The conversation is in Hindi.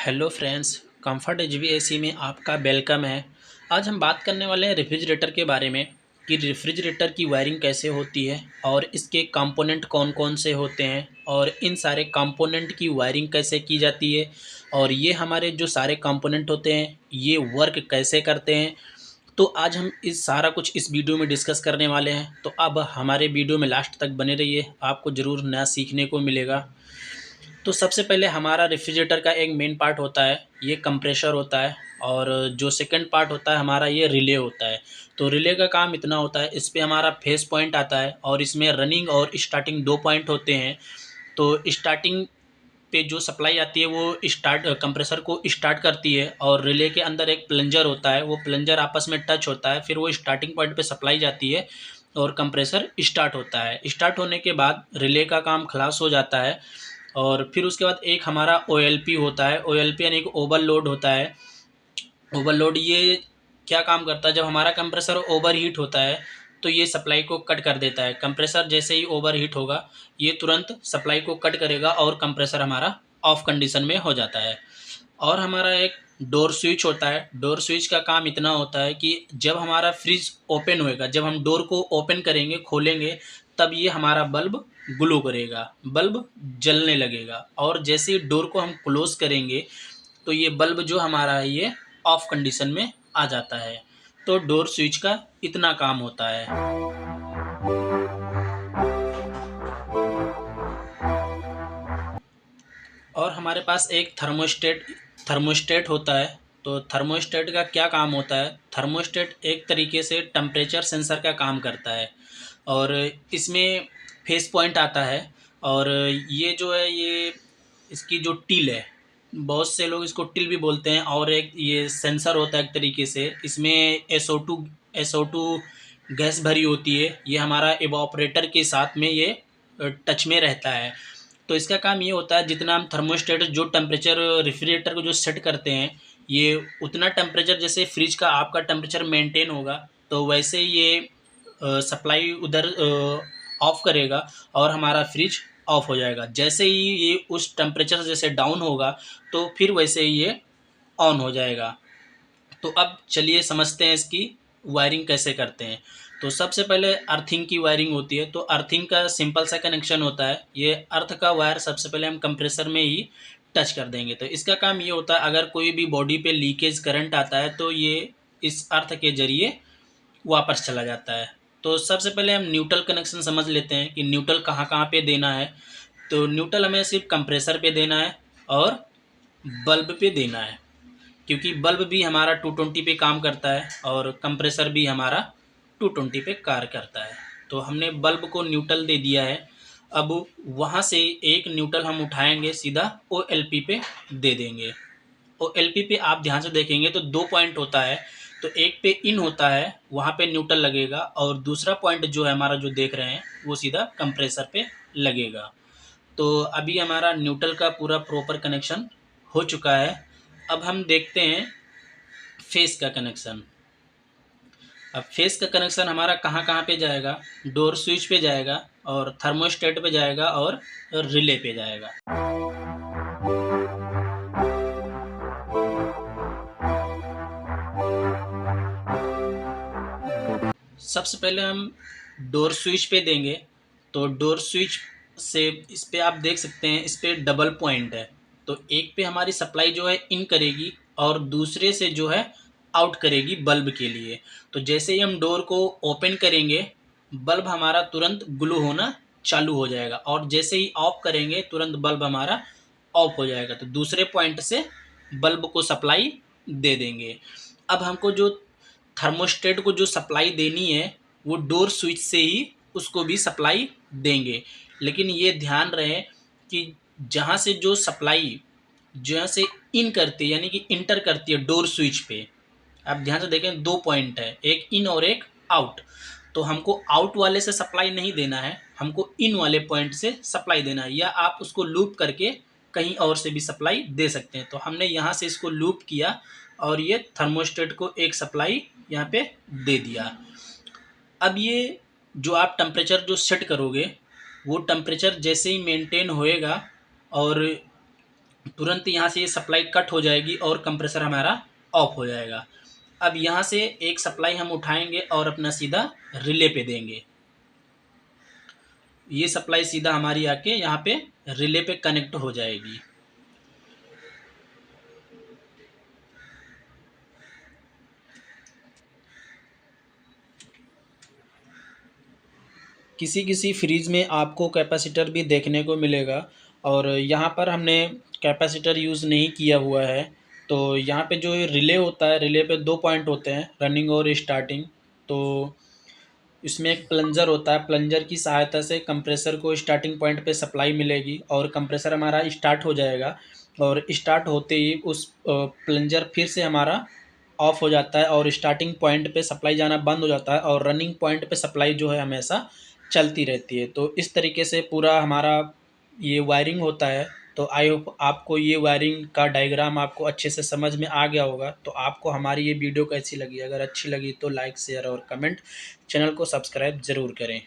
हेलो फ्रेंड्स, कंफर्ट एचवीएसी में आपका वेलकम है। आज हम बात करने वाले हैं रेफ्रिजरेटर के बारे में कि रेफ्रिजरेटर की वायरिंग कैसे होती है और इसके कंपोनेंट कौन कौन से होते हैं और इन सारे कंपोनेंट की वायरिंग कैसे की जाती है और ये हमारे जो सारे कंपोनेंट होते हैं ये वर्क कैसे करते हैं। तो आज हम इस सारा कुछ इस वीडियो में डिस्कस करने वाले हैं। तो अब हमारे वीडियो में लास्ट तक बने रहिए, आपको ज़रूर नया सीखने को मिलेगा। तो सबसे पहले हमारा रेफ्रिजरेटर का एक मेन पार्ट होता है, ये कंप्रेसर होता है। और जो सेकंड पार्ट होता है हमारा, ये रिले होता है। तो रिले का काम इतना होता है, इस पे हमारा फेस पॉइंट आता है और इसमें रनिंग और स्टार्टिंग दो पॉइंट होते हैं। तो स्टार्टिंग पे जो सप्लाई आती है वो कंप्रेसर को स्टार्ट करती है और रिले के अंदर एक प्लंजर होता है, वो प्लंजर आपस में टच होता है, फिर वो स्टार्टिंग पॉइंट पे सप्लाई जाती है और कंप्रेसर स्टार्ट होता है। स्टार्ट होने के बाद रिले का काम खलास हो जाता है और फिर उसके बाद एक हमारा ओएलपी होता है। ओएलपी यानी कि ओवरलोड होता है। ओवरलोड ये क्या काम करता है, जब हमारा कंप्रेसर ओवर हीट होता है तो ये सप्लाई को कट कर देता है। कंप्रेसर जैसे ही ओवर हीट होगा ये तुरंत सप्लाई को कट करेगा और कंप्रेसर हमारा ऑफ कंडीशन में हो जाता है। और हमारा एक डोर स्विच होता है। डोर स्विच का काम इतना होता है कि जब हमारा फ्रिज ओपन होएगा, जब हम डोर को ओपन करेंगे खोलेंगे, तब ये हमारा बल्ब ग्लो करेगा, बल्ब जलने लगेगा। और जैसे ही डोर को हम क्लोज करेंगे तो ये बल्ब जो हमारा है ये ऑफ कंडीशन में आ जाता है। तो डोर स्विच का इतना काम होता है। और हमारे पास एक थर्मोस्टेट होता है। तो थर्मोस्टेट का क्या काम होता है, थर्मोस्टेट एक तरीके से टेम्परेचर सेंसर का काम करता है और इसमें फेस पॉइंट आता है। और ये जो है ये इसकी जो टिल है, बहुत से लोग इसको टिल भी बोलते हैं। और एक ये सेंसर होता है एक तरीके से, इसमें एसओ टू गैस भरी होती है। ये हमारा इवापोरेटर के साथ में ये टच में रहता है। तो इसका काम ये होता है, जितना हम थर्मोस्टेट जो टेम्परेचर रेफ्रिजरेटर को जो सेट करते हैं, ये उतना टेम्परेचर जैसे फ्रिज का आपका टेम्परेचर मेंटेन होगा तो वैसे ही ये सप्लाई उधर ऑफ करेगा और हमारा फ्रिज ऑफ हो जाएगा। जैसे ही ये उस टेम्परेचर जैसे डाउन होगा तो फिर वैसे ही ये ऑन हो जाएगा। तो अब चलिए समझते हैं इसकी वायरिंग कैसे करते हैं। तो सबसे पहले अर्थिंग की वायरिंग होती है। तो अर्थिंग का सिंपल सा कनेक्शन होता है, ये अर्थ का वायर सबसे पहले हम कंप्रेसर में ही टच कर देंगे। तो इसका काम ये होता है, अगर कोई भी बॉडी पे लीकेज करंट आता है तो ये इस अर्थ के जरिए वापस चला जाता है। तो सबसे पहले हम न्यूट्रल कनेक्शन समझ लेते हैं कि न्यूट्रल कहाँ कहाँ पे देना है। तो न्यूट्रल हमें सिर्फ कंप्रेसर पे देना है और बल्ब पे देना है, क्योंकि बल्ब भी हमारा 220 पे काम करता है और कंप्रेसर भी हमारा 220 पे कार्य करता है। तो हमने बल्ब को न्यूट्रल दे दिया है। अब वहाँ से एक न्यूट्रल हम उठाएंगे, सीधा ओएलपी पे दे देंगे। ओएलपी पे आप ध्यान से देखेंगे तो दो पॉइंट होता है। तो एक पे इन होता है, वहाँ पे न्यूट्रल लगेगा, और दूसरा पॉइंट जो है हमारा जो देख रहे हैं वो सीधा कंप्रेसर पे लगेगा। तो अभी हमारा न्यूट्रल का पूरा प्रॉपर कनेक्शन हो चुका है। अब हम देखते हैं फेस का कनेक्शन। अब फेस का कनेक्शन हमारा कहाँ कहाँ पे जाएगा, डोर स्विच पे जाएगा और थर्मोस्टेट पे जाएगा और रिले पे जाएगा। सबसे पहले हम डोर स्विच पे देंगे। तो डोर स्विच से इस पे आप देख सकते हैं, इस पे डबल पॉइंट है। तो एक पे हमारी सप्लाई जो है इन करेगी और दूसरे से जो है आउट करेगी बल्ब के लिए। तो जैसे ही हम डोर को ओपन करेंगे बल्ब हमारा तुरंत ग्लो होना चालू हो जाएगा और जैसे ही ऑफ करेंगे तुरंत बल्ब हमारा ऑफ हो जाएगा। तो दूसरे पॉइंट से बल्ब को सप्लाई दे देंगे। अब हमको जो थर्मोस्टेट को जो सप्लाई देनी है वो डोर स्विच से ही उसको भी सप्लाई देंगे। लेकिन ये ध्यान रहे कि जहाँ से जो सप्लाई जहाँ से इन करती है यानी कि इंटर करती है डोर स्विच पे, आप ध्यान से देखें दो पॉइंट है, एक इन और एक आउट। तो हमको आउट वाले से सप्लाई नहीं देना है, हमको इन वाले पॉइंट से सप्लाई देना है, या आप उसको लूप करके कहीं और से भी सप्लाई दे सकते हैं। तो हमने यहाँ से इसको लूप किया और ये थर्मोस्टेट को एक सप्लाई यहाँ पे दे दिया। अब ये जो आप टेम्परेचर जो सेट करोगे वो टेम्परेचर जैसे ही मेंटेन होएगा और तुरंत यहाँ से ये सप्लाई कट हो जाएगी और कंप्रेसर हमारा ऑफ हो जाएगा। अब यहाँ से एक सप्लाई हम उठाएंगे और अपना सीधा रिले पे देंगे। ये सप्लाई सीधा हमारी आके यहाँ पे रिले पे कनेक्ट हो जाएगी। किसी किसी फ्रिज में आपको कैपेसिटर भी देखने को मिलेगा, और यहाँ पर हमने कैपेसिटर यूज़ नहीं किया हुआ है। तो यहाँ पे जो रिले होता है, रिले पे 2 पॉइंट होते हैं, रनिंग और स्टार्टिंग। तो इसमें एक प्लंजर होता है, प्लंजर की सहायता से कंप्रेसर को स्टार्टिंग पॉइंट पे सप्लाई मिलेगी और कंप्रेसर हमारा स्टार्ट हो जाएगा। और स्टार्ट होते ही उस प्लंजर फिर से हमारा ऑफ हो जाता है और स्टार्टिंग पॉइंट पे सप्लाई जाना बंद हो जाता है, और रनिंग पॉइंट पे सप्लाई जो है हमेशा चलती रहती है। तो इस तरीके से पूरा हमारा ये वायरिंग होता है। तो आई होप आपको ये वायरिंग का डायग्राम आपको अच्छे से समझ में आ गया होगा। तो आपको हमारी ये वीडियो कैसी लगी? अगर अच्छी लगी तो लाइक, शेयर और कमेंट। चैनल को सब्सक्राइब ज़रूर करें।